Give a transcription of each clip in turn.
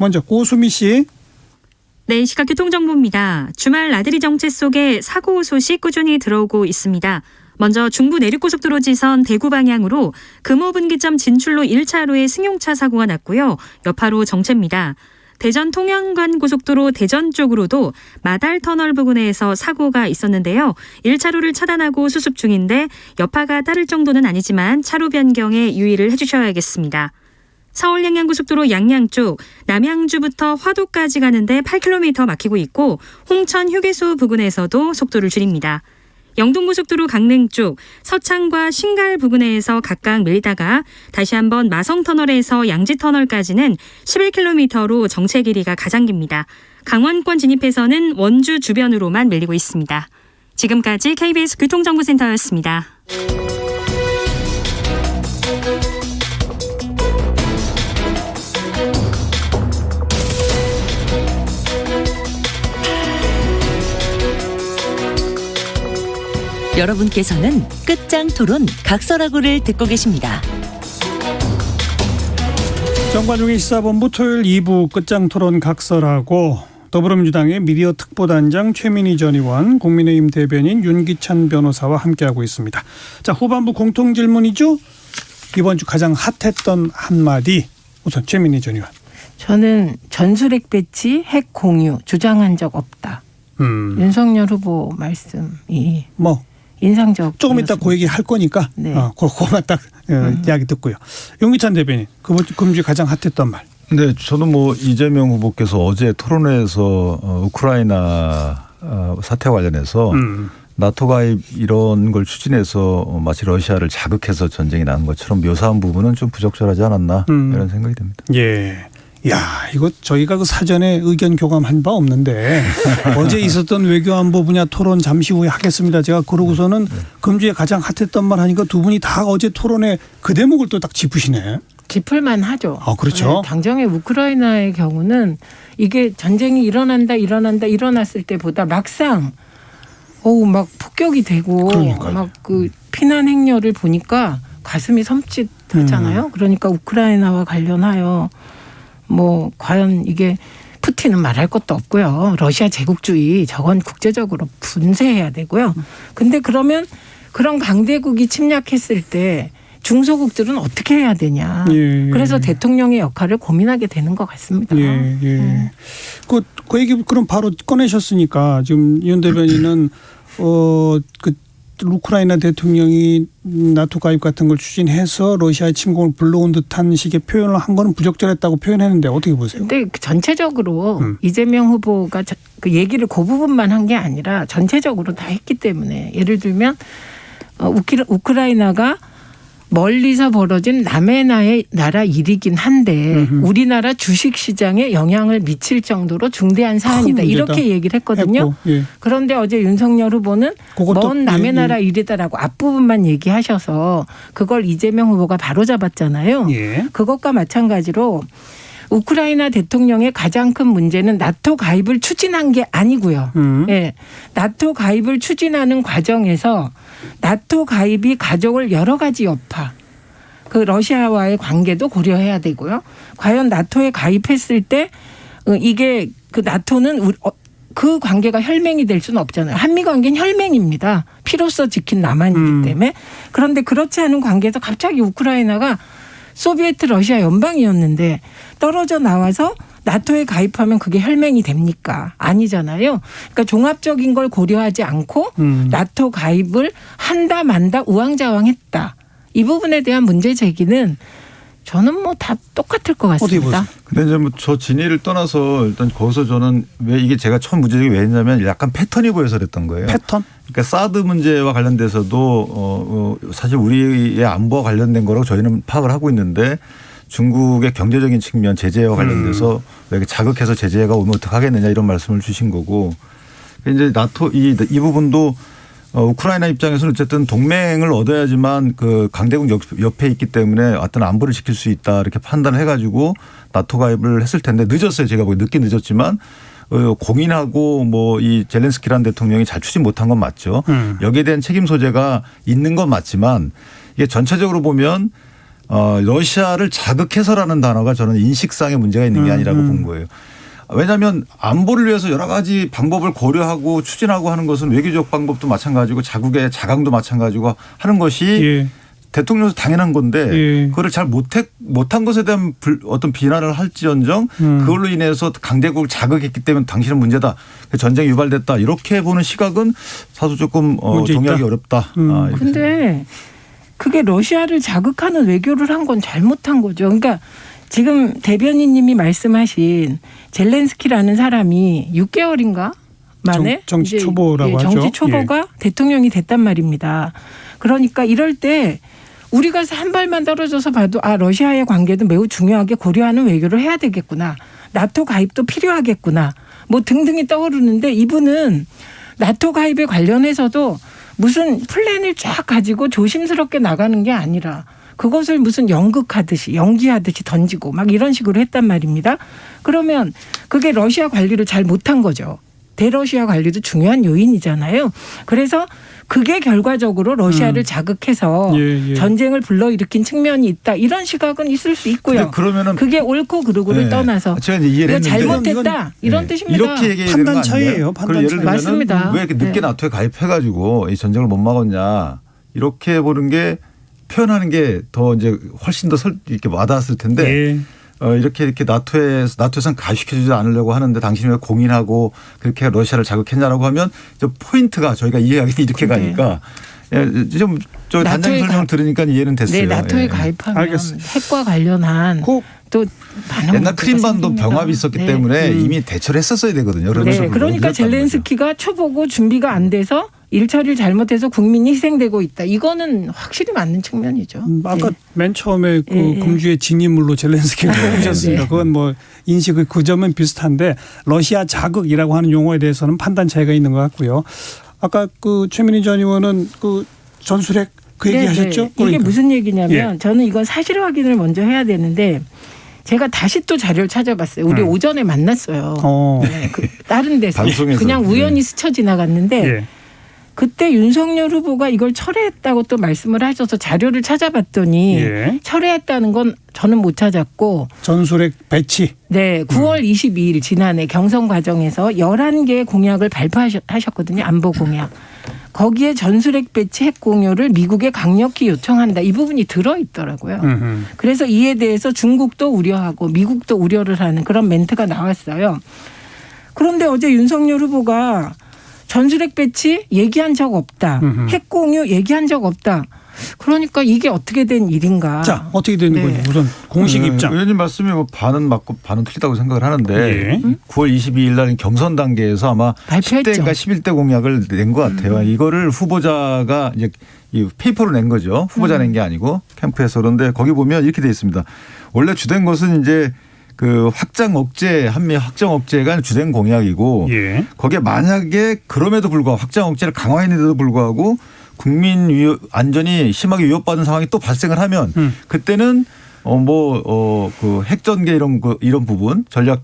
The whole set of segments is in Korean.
먼저 고수미 씨. 네, 시각 교통정보입니다. 주말 나들이 정체 속에 사고 소식 꾸준히 들어오고 있습니다. 먼저 중부 내륙고속도로 지선 대구 방향으로 금호분기점 진출로 1차로에 승용차 사고가 났고요. 여파로 정체입니다. 대전 통영간 고속도로 대전 쪽으로도 마달터널 부근에서 사고가 있었는데요. 1차로를 차단하고 수습 중인데 여파가 따를 정도는 아니지만 차로 변경에 유의를 해주셔야겠습니다. 서울 양양고속도로 양양 쪽 남양주부터 화도까지 가는데 8km 막히고 있고 홍천 휴게소 부근에서도 속도를 줄입니다. 영동고속도로 강릉 쪽 서창과 신갈 부근에서 각각 밀리다가 다시 한번 마성터널에서 양지터널까지는 11km로 정체 길이가 가장 깁니다. 강원권 진입해서는 원주 주변으로만 밀리고 있습니다. 지금까지 KBS 교통정보센터였습니다. 여러분께서는 끝장 토론 각설하고를 듣고 계십니다. 정관용의 시사본부 토요일 2부 끝장 토론 각설하고 더불어민주당의 미디어 특보단장 최민희 전 의원, 국민의힘 대변인 윤기찬 변호사와 함께하고 있습니다. 자, 후반부 공통질문이죠. 이번 주 가장 핫했던 한마디. 우선 최민희 전 의원. 저는 전술핵 배치, 핵 공유 주장한 적 없다. 윤석열 후보 말씀이 인상적. 조금 이따 그 얘기 할 거니까 네. 그거만 딱 이야기 듣고요. 윤기찬 대변인, 금주 가장 핫했던 말. 네, 저는 이재명 후보께서 어제 토론회에서 우크라이나 사태와 관련해서 나토 가입 이런 걸 추진해서 마치 러시아를 자극해서 전쟁이 난 것처럼 묘사한 부분은 좀 부적절하지 않았나 이런 생각이 듭니다. 예. 야, 이거 저희가 그 사전에 의견 교감한 바 없는데 어제 있었던 외교안보 분야 토론 잠시 후에 하겠습니다. 제가 그러고서는 금주에 가장 핫했던 말 하니까 두 분이 다 어제 토론에 그 대목을 또 딱 짚으시네. 짚을만 하죠. 그렇죠. 네, 당장의 우크라이나의 경우는 이게 전쟁이 일어났을 때보다 막상 막 폭격이 되고 막 그 피난 행렬을 보니까 가슴이 섬찟하잖아요. 그러니까 우크라이나와 관련하여 과연 이게 푸틴은 말할 것도 없고요. 러시아 제국주의 저건 국제적으로 분쇄해야 되고요. 근데 그러면 그런 강대국이 침략했을 때 중소국들은 어떻게 해야 되냐. 그래서 대통령의 역할을 고민하게 되는 것 같습니다. 그 얘기 그럼 바로 꺼내셨으니까 지금 윤 대변인은 우크라이나 대통령이 나토 가입 같은 걸 추진해서 러시아의 침공을 불러온 듯한 식의 표현을 한 거는 부적절했다고 표현했는데 어떻게 보세요? 근데 전체적으로 이재명 후보가 그 얘기를 그 부분만 한 게 아니라 전체적으로 다 했기 때문에 예를 들면 우크라이나가 멀리서 벌어진 남의 나라 일이긴 한데 우리나라 주식시장에 영향을 미칠 정도로 중대한 사안이다. 이렇게 얘기를 했거든요. 그런데 어제 윤석열 후보는 먼 남의 나라 일이다라고 앞부분만 얘기하셔서 그걸 이재명 후보가 바로잡았잖아요. 그것과 마찬가지로 우크라이나 대통령의 가장 큰 문제는 나토 가입을 추진한 게 아니고요. 나토 가입을 추진하는 과정에서 나토 가입이 가져올 여러 가지 여파, 그 러시아와의 관계도 고려해야 되고요. 과연 나토에 가입했을 때 이게 그 나토는 그 관계가 혈맹이 될 수는 없잖아요. 한미 관계는 혈맹입니다. 피로써 지킨 남한이기 때문에. 그런데 그렇지 않은 관계에서 갑자기 우크라이나가 소비에트 러시아 연방이었는데 떨어져 나와서 나토에 가입하면 그게 혈맹이 됩니까? 아니잖아요. 그러니까 종합적인 걸 고려하지 않고 나토 가입을 한다 만다 우왕좌왕했다. 이 부분에 대한 문제 제기는 저는 다 똑같을 것 같습니다. 근데 이제 저 진위를 떠나서 일단 거기서 저는 왜 이게 제가 처음 문제 제기 왜 했냐면 약간 패턴이 보여서 그랬던 거예요. 패턴? 그러니까 사드 문제와 관련돼서도 사실 우리의 안보와 관련된 거라고 저희는 파악을 하고 있는데 중국의 경제적인 측면 제재와 관련돼서 왜 자극해서 제재가 오면 어떡하겠느냐 이런 말씀을 주신 거고 이제 나토 이 부분도 우크라이나 입장에서는 어쨌든 동맹을 얻어야지만 그 강대국 옆에 있기 때문에 어떤 안보를 지킬 수 있다 이렇게 판단을 해가지고 나토 가입을 했을 텐데 늦었어요. 제가 보기 늦긴 늦었지만 공인하고 이 젤렌스키라는 대통령이 잘 추진 못한 건 맞죠. 여기에 대한 책임 소재가 있는 건 맞지만 이게 전체적으로 보면 러시아를 자극해서라는 단어가 저는 인식상의 문제가 있는 게 아니라고 본 거예요. 왜냐하면 안보를 위해서 여러 가지 방법을 고려하고 추진하고 하는 것은 외교적 방법도 마찬가지고 자국의 자강도 마찬가지고 하는 것이 예. 대통령에서 당연한 건데 예. 그거를 잘 못한 것에 대한 어떤 비난을 할지언정 그걸로 인해서 강대국을 자극했기 때문에 당신은 문제다. 전쟁이 유발됐다. 이렇게 보는 시각은 사실 조금 동의하기 어렵다. 근데 그게 러시아를 자극하는 외교를 한 건 잘못한 거죠. 그러니까 지금 대변인님이 말씀하신 젤렌스키라는 사람이 6개월인가 만에 정치 초보라고 하죠. 정치 초보가 대통령이 됐단 말입니다. 그러니까 이럴 때 우리가 한 발만 떨어져서 봐도 러시아의 관계도 매우 중요하게 고려하는 외교를 해야 되겠구나. 나토 가입도 필요하겠구나. 뭐 등등이 떠오르는데 이분은 나토 가입에 관련해서도 무슨 플랜을 쫙 가지고 조심스럽게 나가는 게 아니라 그것을 무슨 연기하듯이 던지고 막 이런 식으로 했단 말입니다. 그러면 그게 러시아 관리를 잘 못한 거죠. 대러시아 관리도 중요한 요인이잖아요. 그래서 그게 결과적으로 러시아를 자극해서 전쟁을 불러일으킨 측면이 있다. 이런 시각은 있을 수 있고요. 그러면은 그게 옳고 그르고를 떠나서 제가 이제 이해를 이거 잘못했다. 이런 뜻입니다. 이렇게 얘기해야 되는 판단 거 아니에요? 차이예요. 판단 차이. 맞습니다. 왜 이렇게 늦게 나토에 가입해가지고 이 전쟁을 못 막았냐 이렇게 보는 게 표현하는 게 더 이제 훨씬 더 이렇게 와닿았을 텐데 이렇게 나토에선 가입시켜주지 않으려고 하는데 당신이 왜 공인하고 그렇게 러시아를 자극했냐라고 하면 포인트가 저희가 이해하기 이렇게 가니까 좀 저 단장 설명 들으니까 이해는 됐어요. 네, 나토에 가입하면 알겠습니다. 핵과 관련한 또 옛날 크림반도 병합이 있었기 때문에 이미 대처를 했었어야 되거든요. 네, 그러니까 젤렌스키가 초보고 준비가 안 돼서 일처리를 잘못해서 국민이 희생되고 있다. 이거는 확실히 맞는 측면이죠. 아까 맨 처음에 그 금주의 진인물로 젤렌스키를 뽑으셨습니다. 그건 뭐 인식의 그 점은 비슷한데 러시아 자극이라고 하는 용어에 대해서는 판단 차이가 있는 것 같고요. 아까 그 최민희 전 의원은 그 전술핵 그 얘기하셨죠? 이게 무슨 얘기냐면 저는 이건 사실 확인을 먼저 해야 되는데 제가 다시 또 자료를 찾아봤어요. 우리 오전에 만났어요. 다른 데서 방송에서. 그냥 우연히 스쳐 지나갔는데 그때 윤석열 후보가 이걸 철회했다고 또 말씀을 하셔서 자료를 찾아봤더니 철회했다는 건 저는 못 찾았고 전술핵 배치. 네, 9월 22일 지난해 경선 과정에서 11개의 공약을 발표하셨거든요. 안보 공약. 거기에 전술핵 배치 핵 공유를 미국에 강력히 요청한다. 이 부분이 들어있더라고요. 그래서 이에 대해서 중국도 우려하고 미국도 우려를 하는 그런 멘트가 나왔어요. 그런데 어제 윤석열 후보가 전술핵 배치 얘기한 적 없다. 핵 공유 얘기한 적 없다. 그러니까 이게 어떻게 된 일인가. 자, 어떻게 되는 건지 우선 공식 입장. 의원님 말씀이 뭐 반은 맞고 반은 틀리다고 생각을 하는데 9월 22일 날 경선 단계에서 아마 발표했죠. 10대인가 11대 공약을 낸 것 같아요. 이거를 후보자가 이제 이 페이퍼로 낸 거죠. 후보자 낸 게 아니고 캠프에서. 그런데 거기 보면 이렇게 돼 있습니다. 원래 주된 것은 이제 그 확장 억제, 한미 확장 억제가 주된 공약이고 거기에 만약에 그럼에도 불구하고 확장 억제를 강화했는데도 불구하고 국민 안전이 심하게 위협받는 상황이 또 발생을 하면 그때는 그 핵전개 이런 부분 전략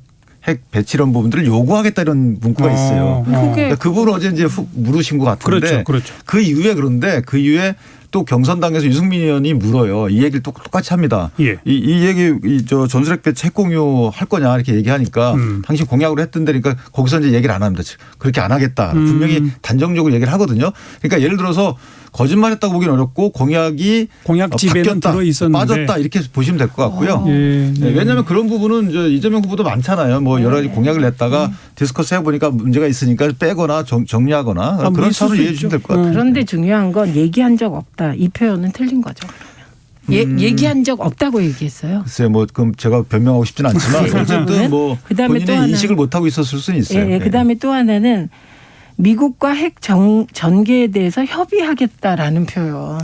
핵 배치 이런 부분들을 요구하겠다 이런 문구가 있어요. 그러니까 그 부분 어제 이제 물으신 것 같은데 그렇죠. 그 이후에 그런데 그 이후에 또 경선당에서 유승민 의원이 물어요. 이 얘기를 똑같이 합니다. 이 얘기 저 전술핵 배치 핵 공유 할 거냐 이렇게 얘기하니까 당신 공약으로 했던 데니까 거기서 이제 얘기를 안 합니다. 그렇게 안 하겠다. 분명히 단정적으로 얘기를 하거든요. 그러니까 예를 들어서 거짓말했다고 보기는 어렵고 공약집에는 들어 있었는데 빠졌다 이렇게 보시면 될 것 같고요. 왜냐하면 그런 부분은 이재명 후보도 많잖아요. 뭐 여러 가지 공약을 냈다가 디스커스 해보니까 문제가 있으니까 빼거나 정리하거나 그런 차원을 이해해 주시면 될 것 같아요. 그런데 중요한 건 얘기한 적 없다. 이 표현은 틀린 거죠. 얘기한 적 없다고 얘기했어요. 글쎄요, 뭐 그럼 제가 변명하고 싶지는 않지만 어쨌든 뭐 본인의 인식을 못 하고 있었을 수는 있어요. 그다음에 또 하나는 미국과 핵 전개에 대해서 협의하겠다라는 표현.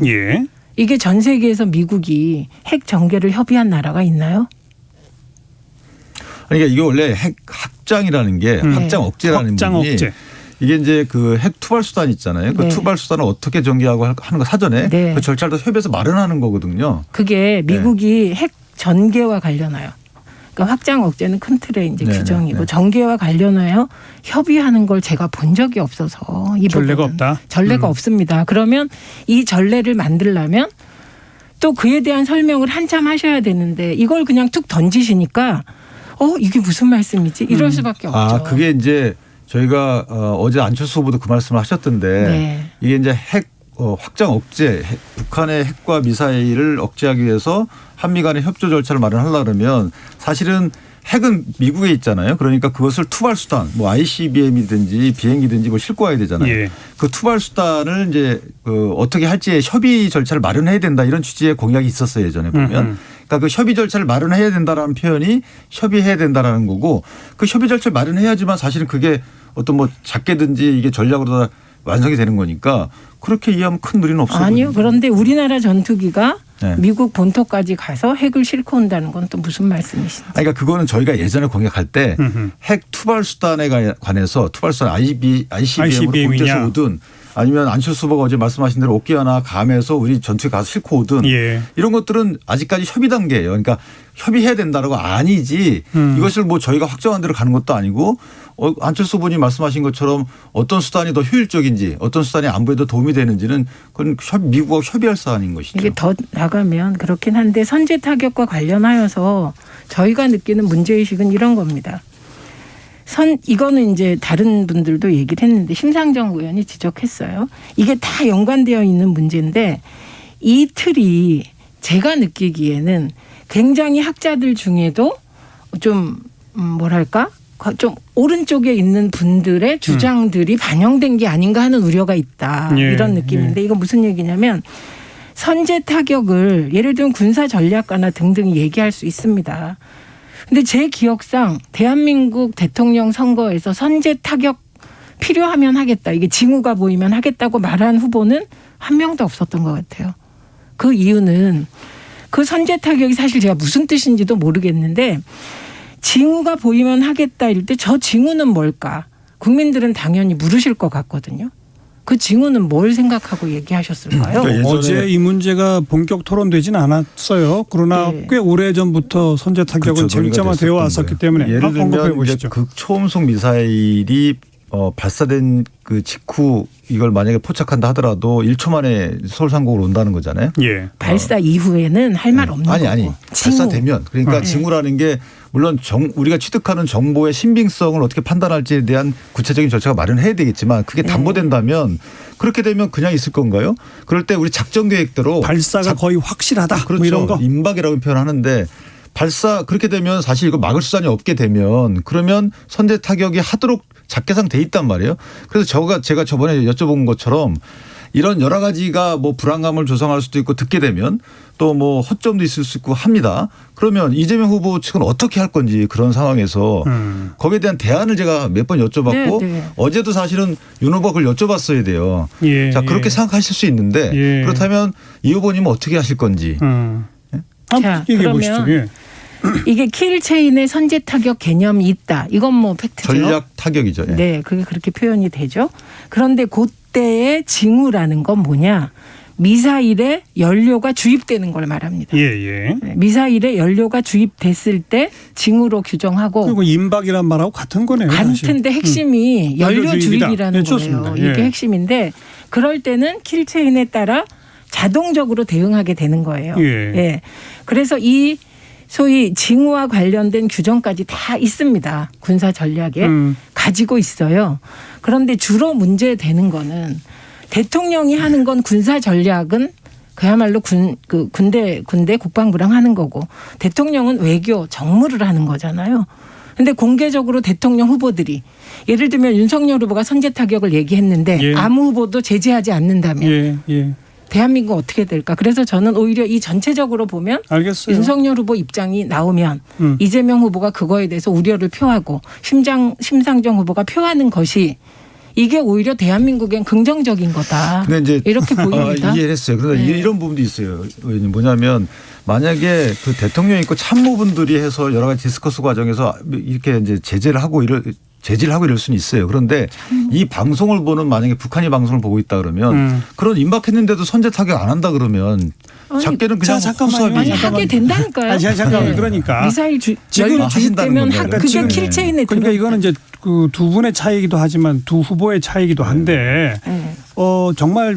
이게 전 세계에서 미국이 핵 전개를 협의한 나라가 있나요? 그러니까 이게 원래 핵 확장이라는 게 확장 억제라는 부분이 이게 이제 그 핵 투발 수단 있잖아요. 그 투발 수단을 어떻게 전개하고 하는 거 사전에 그 절차를 다 협의해서 마련하는 거거든요. 그게 미국이 핵 전개와 관련하여. 그러니까 확장 억제는 큰 틀의 이제 규정이고 전개와 관련하여 협의하는 걸 제가 본 적이 없어서 이 전례가 없다. 전례가 없습니다. 그러면 이 전례를 만들려면 또 그에 대한 설명을 한참 하셔야 되는데 이걸 그냥 툭 던지시니까 이게 무슨 말씀이지? 이럴 수밖에 없죠. 그게 이제 저희가 어제 안철수 후보도 그 말씀을 하셨던데 네. 이게 이제 핵 확장 억제, 북한의 핵과 미사일을 억제하기 위해서 한미 간의 협조 절차를 마련하려면 사실은 핵은 미국에 있잖아요. 그러니까 그것을 투발 수단, 뭐 ICBM이든지 비행기든지 뭐 싣고 와야 되잖아요. 예. 그 투발 수단을 이제 어떻게 할지의 협의 절차를 마련해야 된다 이런 취지의 공약이 있었어요 예전에 보면. 그러니까 그 협의 절차를 마련해야 된다라는 표현이 협의해야 된다라는 거고 그 협의 절차를 마련해야지만 사실은 그게 어떤 뭐 작게든지 이게 전략으로 다 완성이 되는 거니까 그렇게 이해하면 큰 무리는 없어요. 아니요. 그런데 우리나라 전투기가 네. 미국 본토까지 가서 핵을 싣고 온다는 건 또 무슨 말씀이신지. 그러니까 그거는 저희가 예전에 공약할 때 핵 투발 수단에 관해서 투발 수단 ICBM으로 공개해서 오든 아니면 안철수 후보가 어제 말씀하신 대로 오키아나 감에서 우리 전투에 가서 싣고 오든 예. 이런 것들은 아직까지 협의 단계예요. 그러니까 협의해야 된다라고 아니지 이것을 뭐 저희가 확정한 대로 가는 것도 아니고 안철수 후보님 말씀하신 것처럼 어떤 수단이 더 효율적인지 어떤 수단이 안보에 더 도움이 되는지는 그건 미국하고 협의할 사안인 것이죠. 이게 더 나가면 그렇긴 한데 선제 타격과 관련하여서 저희가 느끼는 문제의식은 이런 겁니다. 이거는 이제 다른 분들도 얘기를 했는데 심상정 의원이 지적했어요. 이게 다 연관되어 있는 문제인데 이 틀이 제가 느끼기에는 굉장히 학자들 중에도 좀 뭐랄까 좀 오른쪽에 있는 분들의 주장들이 반영된 게 아닌가 하는 우려가 있다. 예, 이런 느낌인데 이거 무슨 얘기냐면 선제 타격을 예를 들면 군사 전략가나 등등 얘기할 수 있습니다. 근데 제 기억상 대한민국 대통령 선거에서 선제 타격 필요하면 하겠다. 이게 징후가 보이면 하겠다고 말한 후보는 한 명도 없었던 것 같아요. 그 이유는 그 선제 타격이 사실 제가 무슨 뜻인지도 모르겠는데 징후가 보이면 하겠다 이럴 때 저 징후는 뭘까? 국민들은 당연히 물으실 것 같거든요. 그 징후는 뭘 생각하고 얘기하셨을까요? 그러니까 어제 이 문제가 본격 토론되지는 않았어요. 그러나 네. 꽤 오래전부터 선제 타격은 그렇죠. 쟁점화되어 왔었기 때문에 예를 언급해 들면 이제 보시죠. 극초음속 미사일이 발사된 그 직후 이걸 만약에 포착한다 하더라도 1초 만에 서울 상공으로 온다는 거잖아요. 예. 발사 이후에는 할 말 없는 거고. 아니 발사되면 그러니까 징후라는 게 물론 우리가 취득하는 정보의 신빙성을 어떻게 판단할지에 대한 구체적인 절차가 마련해야 되겠지만 그게 담보된다면 그렇게 되면 그냥 있을 건가요? 그럴 때 우리 작전 계획대로 발사가 거의 확실하다. 그렇죠. 뭐 이런 거. 임박이라고 표현하는데 발사 그렇게 되면 사실 이거 막을 수단이 없게 되면 그러면 선제 타격이 하도록 작계상 돼 있단 말이에요. 그래서 제가 저번에 여쭤본 것처럼 이런 여러 가지가 뭐 불안감을 조성할 수도 있고 듣게 되면 또 뭐 허점도 있을 수 있고 합니다. 그러면 이재명 후보 측은 어떻게 할 건지 그런 상황에서 거기에 대한 대안을 제가 몇 번 여쭤봤고 네. 어제도 사실은 윤 후보가 그걸 여쭤봤어야 돼요. 예, 자 그렇게 예. 생각하실 수 있는데 예. 그렇다면 이 후보님은 어떻게 하실 건지. 자, 얘기해 보시죠. 그러면 예. 이게 킬체인의 선제 타격 개념이 있다. 이건 뭐 팩트죠. 전략 타격이죠. 예. 네, 그게 그렇게 표현이 되죠. 그런데 그때의 징후라는 건 뭐냐? 미사일에 연료가 주입되는 걸 말합니다. 예, 예. 미사일에 연료가 주입됐을 때 징후로 규정하고 그리고 임박이란 말하고 같은 거네요. 사실. 같은데 핵심이 연료 연료 주입이다. 주입이라는 네, 좋습니다. 거예요. 이게 예. 핵심인데 그럴 때는 킬체인에 따라 자동적으로 대응하게 되는 거예요. 예. 그래서 이 소위 징후와 관련된 규정까지 다 있습니다. 군사 전략에 가지고 있어요. 그런데 주로 문제되는 거는 대통령이 하는 건 군사 전략은 그야말로 군대 국방부랑 하는 거고 대통령은 외교 정무를 하는 거잖아요. 근데 공개적으로 대통령 후보들이 예를 들면 윤석열 후보가 선제 타격을 얘기했는데 예. 아무 후보도 제재하지 않는다면 예, 예. 대한민국 어떻게 될까? 그래서 저는 오히려 이 전체적으로 보면 알겠어요. 윤석열 후보 입장이 나오면 이재명 후보가 그거에 대해서 우려를 표하고 심상정 후보가 표하는 것이 이게 오히려 대한민국엔 긍정적인 거다. 근데 이제 이렇게 보입니다. 이해를 했어요. 그런데 네. 이런 부분도 있어요. 의원님 뭐냐면 만약에 그 대통령이 있고 참모분들이 해서 여러 가지 디스커스 과정에서 이렇게 이제 제재를 하고 이럴 수는 있어요. 그런데 이 방송을 보는 만약에 북한이 방송을 보고 있다 그러면 그런 임박했는데도 선제 타격 안 한다 그러면 작게는 그냥 잠깐만요. 후수합이 하게 된다니까요. 잠깐만요. 네. 그러니까 미사일 지금 연료 하신다는 주입되면 건가요? 그게 지금 킬체인에 그러니까 이거는 이제 그 두 분의 차이기도 하지만 두 후보의 차이기도 한데 네. 정말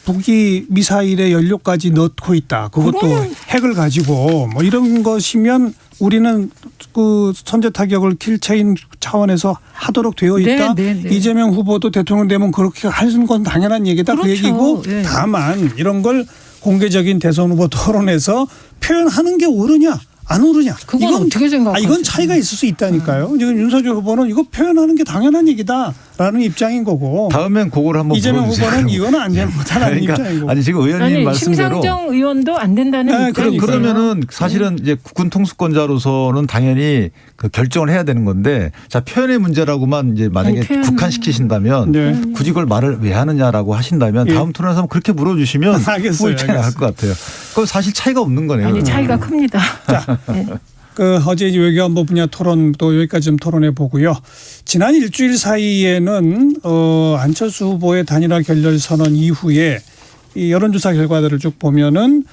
북이 미사일에 연료까지 넣고 있다. 그것도 핵을 가지고 뭐 이런 것이면 우리는 그 선제 타격을 킬체인 차원에서 하도록 되어 있다. 이재명 후보도 대통령 되면 그렇게 하는 건 당연한 얘기다. 그렇죠. 그 얘기고 네. 다만 이런 걸 공개적인 대선 후보 토론에서 표현하는 게 옳으냐 안 옳으냐. 그건 어떻게 생각하세요? 이건 차이가 있을 수 있다니까요. 지금 윤석열 후보는 이거 표현하는 게 당연한 얘기다라는 입장인 거고. 다음엔 그걸 한번 이재명 물어주세요. 후보는 이거는 안 되는 거다라는 그러니까 입장이고. 아니 지금 의원님 말씀대로 심상정 의원도 안 된다는 입장이세요. 그러면은 사실은 이제 국군 통수권자로서는 당연히 그 결정을 해야 되는 건데 자 표현의 문제라고만 이제 만약에 국한시키신다면 네. 굳이 그걸 말을 왜 하느냐라고 하신다면 예. 다음 토론에서 그렇게 물어주시면 알겠어요. 후보 입장이 나을 것 같아요. 그건 사실 차이가 없는 거네요. 아니 차이가 큽니다. 네. 그 어제 이제 외교안보 분야 토론도 여기까지 좀 토론해 보고요. 지난 일주일 사이에는 안철수 후보의 단일화 결렬 선언 이후에 이 여론조사 결과들을 쭉 보면은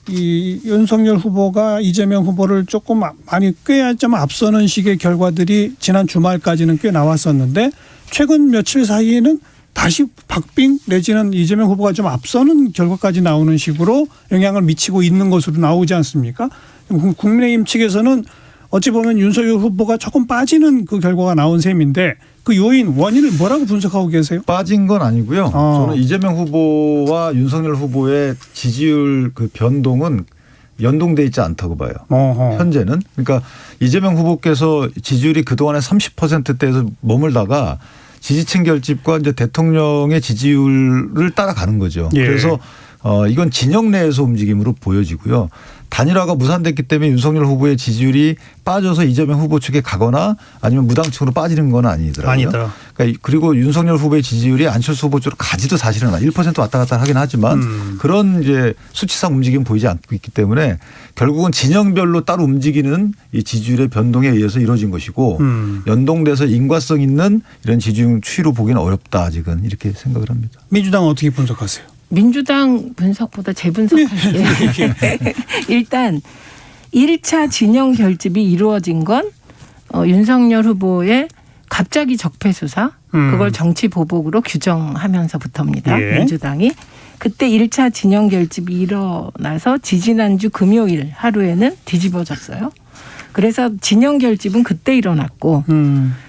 이 윤석열 후보가 이재명 후보를 조금 많이 꽤 좀 앞서는 식의 결과들이 지난 주말까지는 꽤 나왔었는데 최근 며칠 사이에는 다시 박빙 내지는 이재명 후보가 좀 앞서는 결과까지 나오는 식으로 영향을 미치고 있는 것으로 나오지 않습니까? 국민의힘 측에서는 어찌 보면 윤석열 후보가 조금 빠지는 그 결과가 나온 셈인데 그 요인 원인을 뭐라고 분석하고 계세요? 빠진 건 아니고요. 저는 이재명 후보와 윤석열 후보의 지지율 그 변동은 연동돼 있지 않다고 봐요. 현재는. 그러니까 이재명 후보께서 지지율이 그동안에 30%대에서 머물다가 지지층 결집과 이제 대통령의 지지율을 따라가는 거죠. 예. 그래서 이건 진영 내에서 움직임으로 보여지고요. 단일화가 무산됐기 때문에 윤석열 후보의 지지율이 빠져서 이재명 후보 측에 가거나 아니면 무당층으로 빠지는 건 아니더라고요. 아니다. 그러니까 그리고 윤석열 후보의 지지율이 안철수 후보 쪽으로 가지도 사실은 1% 왔다 갔다 하긴 하지만 그런 이제 수치상 움직임 보이지 않고 있기 때문에 결국은 진영별로 따로 움직이는 이 지지율의 변동에 의해서 이루어진 것이고 연동돼서 인과성 있는 이런 지지율 추이로 보기는 어렵다 아직은 이렇게 생각을 합니다. 민주당은 어떻게 분석하세요? 민주당 분석보다 제 분석할게요. 일단 1차 진영 결집이 이루어진 건 윤석열 후보의 갑자기 적폐 수사 그걸 정치 보복으로 규정하면서부터입니다. 예. 민주당이. 그때 1차 진영 결집이 일어나서 지지난주 금요일 하루에는 뒤집어졌어요. 그래서 진영 결집은 그때 일어났고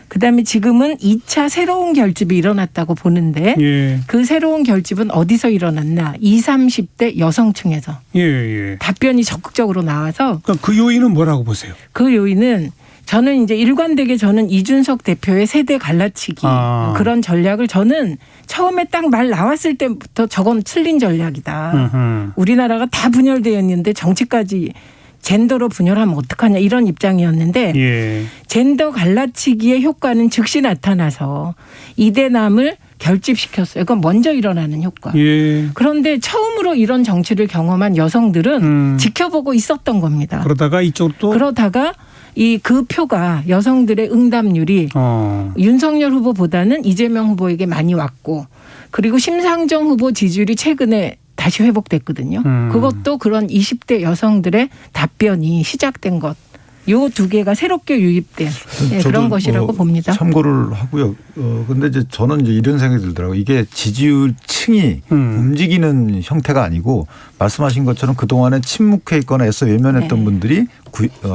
그다음에 지금은 2차 새로운 결집이 일어났다고 보는데 예. 그 새로운 결집은 어디서 일어났나 20, 30대 여성층에서 예. 답변이 적극적으로 나와서 그러니까 그 요인은 뭐라고 보세요? 그 요인은 저는 이제 일관되게 저는 이준석 대표의 세대 갈라치기 그런 전략을 저는 처음에 딱 말 나왔을 때부터 저건 틀린 전략이다. 우리나라가 다 분열되어 있는데 정치까지 젠더로 분열하면 어떡하냐 이런 입장이었는데 예. 젠더 갈라치기의 효과는 즉시 나타나서 이대남을 결집시켰어요. 그건 먼저 일어나는 효과. 예. 그런데 처음으로 이런 정치를 경험한 여성들은 지켜보고 있었던 겁니다. 그러다가 이쪽도 그러다가 그 표가 여성들의 응답률이 윤석열 후보보다는 이재명 후보에게 많이 왔고 그리고 심상정 후보 지지율이 최근에 다시 회복됐거든요. 그것도 그런 20대 여성들의 답변이 시작된 것. 요 두 개가 새롭게 유입된 그런 것이라고 봅니다. 참고를 하고요. 근데 이제 저는 이제 이런 생각이 들더라고요. 이게 지지율 층이 움직이는 형태가 아니고 말씀하신 것처럼 그동안에 침묵해 있거나 애써 외면했던 분들이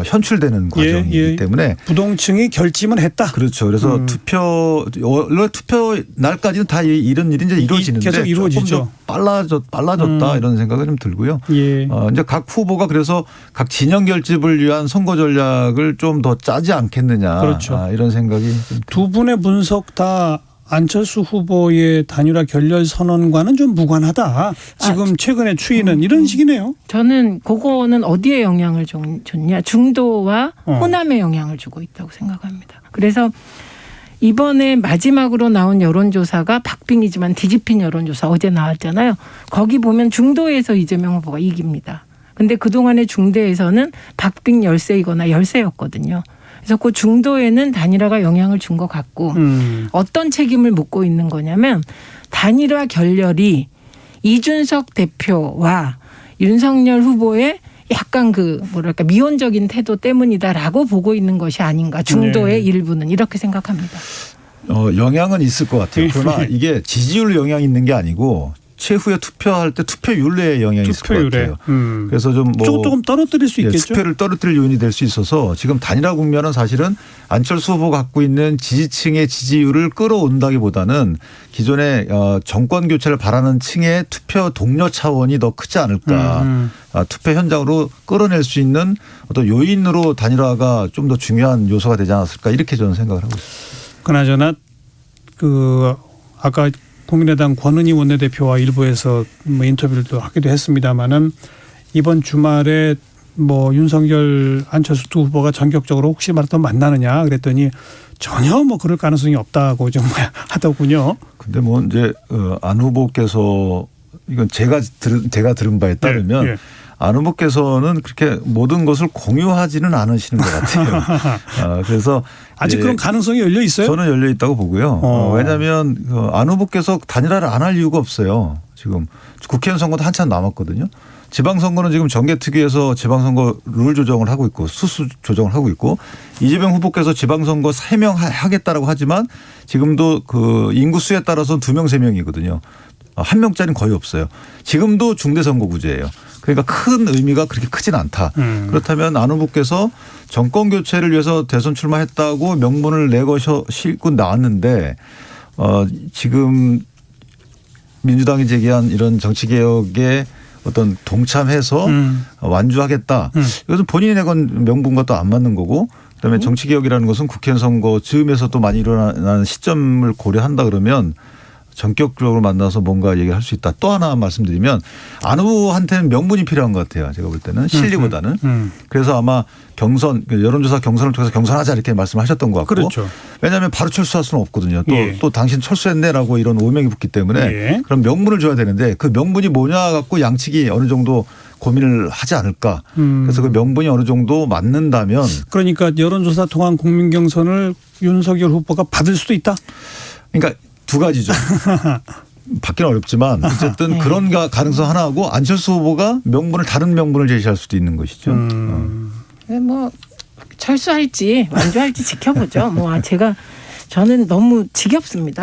현출되는 과정이기 때문에 부동층이 결집은 했다. 그렇죠. 그래서 원래 투표 날까지는 다 이런 일이 이제 이루어지는데 계속 이루어지죠. 조금 더 빨라졌다 이런 생각이 좀 들고요. 예. 이제 각 후보가 그래서 각 진영 결집을 위한 선거 전략을 좀 더 짜지 않겠느냐. 그렇죠. 이런 생각이 좀 두 분의 분석 다 안철수 후보의 단일화 결렬 선언과는 좀 무관하다. 지금 최근의 추이는 이런 식이네요. 저는 그거는 어디에 영향을 줬냐. 중도와 호남에 영향을 주고 있다고 생각합니다. 그래서 이번에 마지막으로 나온 여론조사가 박빙이지만 뒤집힌 여론조사 어제 나왔잖아요. 거기 보면 중도에서 이재명 후보가 이깁니다. 근데 그동안의 중대에서는 박빙 열세이거나 열세였거든요. 그래서 그 중도에는 단일화가 영향을 준 것 같고 어떤 책임을 묻고 있는 거냐면 단일화 결렬이 이준석 대표와 윤석열 후보의 약간 미온적인 태도 때문이다라고 보고 있는 것이 아닌가. 중도의 일부는 이렇게 생각합니다. 영향은 있을 것 같아요. 그러나 이게 지지율 영향이 있는 게 아니고 최후에 투표할 때 투표율에 영향이 있을 것 같아요. 그래서 좀 뭐 조금 떨어뜨릴 수 있겠죠. 수표를 떨어뜨릴 요인이 될 수 있어서 지금 단일화 국면은 사실은 안철수 후보가 갖고 있는 지지층의 지지율을 끌어온다기보다는 기존의 정권 교체를 바라는 층의 투표 동료 차원이 더 크지 않을까. 투표 현장으로 끌어낼 수 있는 어떤 요인으로 단일화가 좀 더 중요한 요소가 되지 않았을까 이렇게 저는 생각을 하고 있습니다. 그나저나 아까 국민의당 권은희 원내대표와 일부에서 뭐 인터뷰를 또 하기도 했습니다마는 이번 주말에 뭐 윤석열 안철수 두 후보가 전격적으로 혹시 말또 만나느냐 그랬더니 전혀 뭐 그럴 가능성이 없다고 좀 하더군요. 근데 뭐 이제 안 후보께서 이건 제가 들은 바에 따르면 예. 안 후보께서는 그렇게 모든 것을 공유하지는 않으시는 것 같아요. 그래서 아직 그런 가능성이 열려 있어요? 저는 열려 있다고 보고요. 왜냐하면 안 후보께서 단일화를 안 할 이유가 없어요. 지금 국회의원 선거도 한참 남았거든요. 지방선거는 지금 정개특위에서 지방선거 룰 조정을 하고 있고 수수 조정을 하고 있고 이재명 후보께서 지방선거 3명 하겠다라고 하지만 지금도 그 인구수에 따라서 2명, 3명이거든요. 1명짜리는 거의 없어요. 지금도 중대선거구제예요. 그러니까 큰 의미가 그렇게 크진 않다. 그렇다면 안 후보께서 정권 교체를 위해서 대선 출마했다고 명분을 내걸고 나왔는데 지금 민주당이 제기한 이런 정치개혁에 어떤 동참해서 완주하겠다. 이것은 본인이 내건 명분과 또 안 맞는 거고 그다음에 정치개혁이라는 것은 국회의원 선거 즈음에서 또 많이 일어나는 시점을 고려한다 그러면 전격적으로 만나서 뭔가 얘기를 할 수 있다. 또 하나 말씀드리면 안 후보한테는 명분이 필요한 것 같아요. 제가 볼 때는 실리보다는. 그래서 아마 경선 여론조사 경선을 통해서 경선하자 이렇게 말씀하셨던 것 같고. 그렇죠. 왜냐하면 바로 철수할 수는 없거든요. 예. 또 당신 철수했네라고 이런 오명이 붙기 때문에 예. 그럼 명분을 줘야 되는데 그 명분이 뭐냐 갖고 양측이 어느 정도 고민을 하지 않을까. 그래서 그 명분이 어느 정도 맞는다면. 그러니까 여론조사 통한 국민경선을 윤석열 후보가 받을 수도 있다? 그러니까 두 가지죠. 받기는 어렵지만 어쨌든 그런 가능성 하나하고 안철수 후보가 다른 명분을 제시할 수도 있는 것이죠. 뭐 철수할지 완주할지 지켜보죠. 뭐 저는 너무 지겹습니다.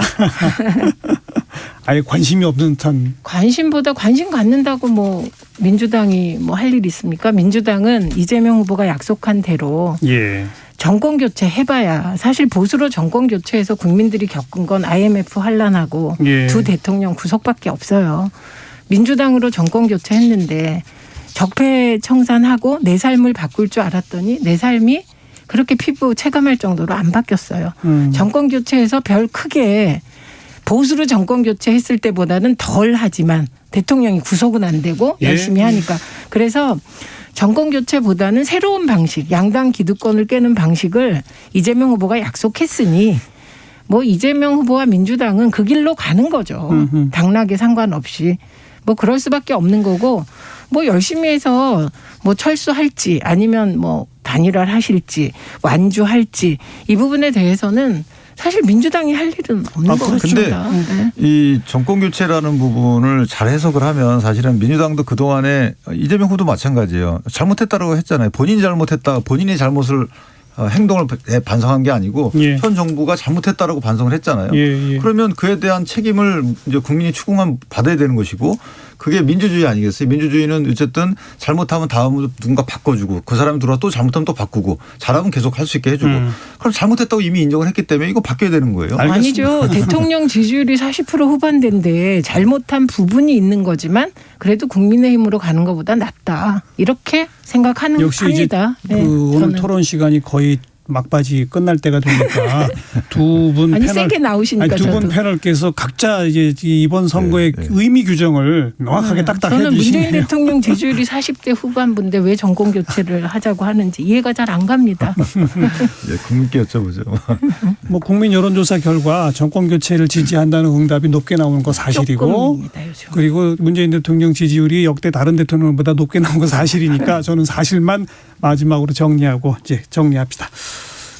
아예 관심이 없는 듯한. 관심보다 관심 갖는다고 뭐 민주당이 뭐 할 일 있습니까? 민주당은 이재명 후보가 약속한 대로 예. 정권 교체 해봐야 사실 보수로 정권 교체해서 국민들이 겪은 건 IMF 환란하고 예. 두 대통령 구속밖에 없어요. 민주당으로 정권 교체했는데 적폐 청산하고 내 삶을 바꿀 줄 알았더니 내 삶이 그렇게 피부 체감할 정도로 안 바뀌었어요. 정권 교체해서 별 크게 보수로 정권 교체했을 때보다는 덜 하지만 대통령이 구속은 안 되고 예. 열심히 하니까. 그래서 정권 교체보다는 새로운 방식, 양당 기득권을 깨는 방식을 이재명 후보가 약속했으니 뭐 이재명 후보와 민주당은 그 길로 가는 거죠. 당락에 상관없이. 뭐 그럴 수밖에 없는 거고 뭐 열심히 해서 뭐 철수할지 아니면 뭐 단일화를 하실지 완주할지 이 부분에 대해서는 사실 민주당이 할 일은 없는 것 같습니다. 근데 이 정권 교체라는 부분을 잘 해석을 하면 사실은 민주당도 그동안에 이재명 후보도 마찬가지예요. 잘못했다라고 했잖아요. 본인이 잘못했다. 본인의 잘못을 행동을 반성한 게 아니고 예. 현 정부가 잘못했다라고 반성을 했잖아요. 예. 그러면 그에 대한 책임을 이제 국민이 추궁하면 받아야 되는 것이고 그게 민주주의 아니겠어요? 민주주의는 어쨌든 잘못하면 다음으로 누군가 바꿔주고 그 사람이 들어와 또 잘못하면 또 바꾸고 잘하면 계속 할 수 있게 해주고 그럼 잘못했다고 이미 인정을 했기 때문에 이거 바뀌어야 되는 거예요. 아니죠. 대통령 지지율이 40% 후반대인데 잘못한 부분이 있는 거지만 그래도 국민의힘으로 가는 것보다 낫다. 이렇게 생각하는 역시 합니다. 이제 오늘 토론 시간이 거의 막바지 끝날 때가 되니까 두 분 아니 패널 세게 나오시니까 두 분 패널께서 각자 이제 이번 선거의 의미 규정을 명확하게 딱딱 저는 해주시네요. 문재인 대통령 지지율이 40대 후반부인데 왜 정권 교체를 하자고 하는지 이해가 잘 안 갑니다. 예, 국민께 여쭤보죠. 뭐 국민 여론조사 결과 정권 교체를 지지한다는 응답이 높게 나오는 거 사실이고 조금입니다, 요즘. 그리고 문재인 대통령 지지율이 역대 다른 대통령보다 높게 나온 건 사실이니까 저는 사실만 마지막으로 정리하고 이제 정리합시다.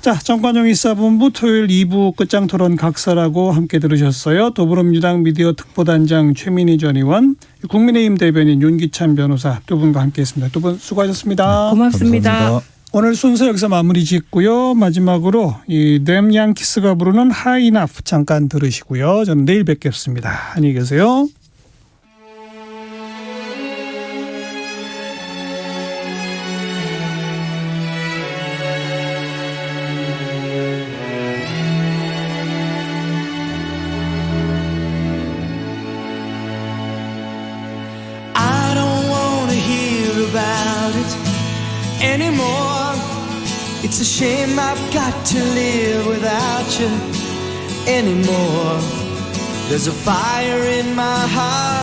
자, 정관용 인사본부 토요일 2부 끝장 토론 각설하고 함께 들으셨어요. 더불어민주당 미디어 특보단장 최민희 전 의원, 국민의힘 대변인 윤기찬 변호사 두 분과 함께했습니다. 두 분 수고하셨습니다. 고맙습니다. 감사합니다. 오늘 순서 여기서 마무리 짓고요. 마지막으로 이 댐 양키스가 부르는 High Enough 잠깐 들으시고요. 저는 내일 뵙겠습니다. 안녕히 계세요. it anymore. It's a shame I've got to live without you anymore. There's a fire in my heart.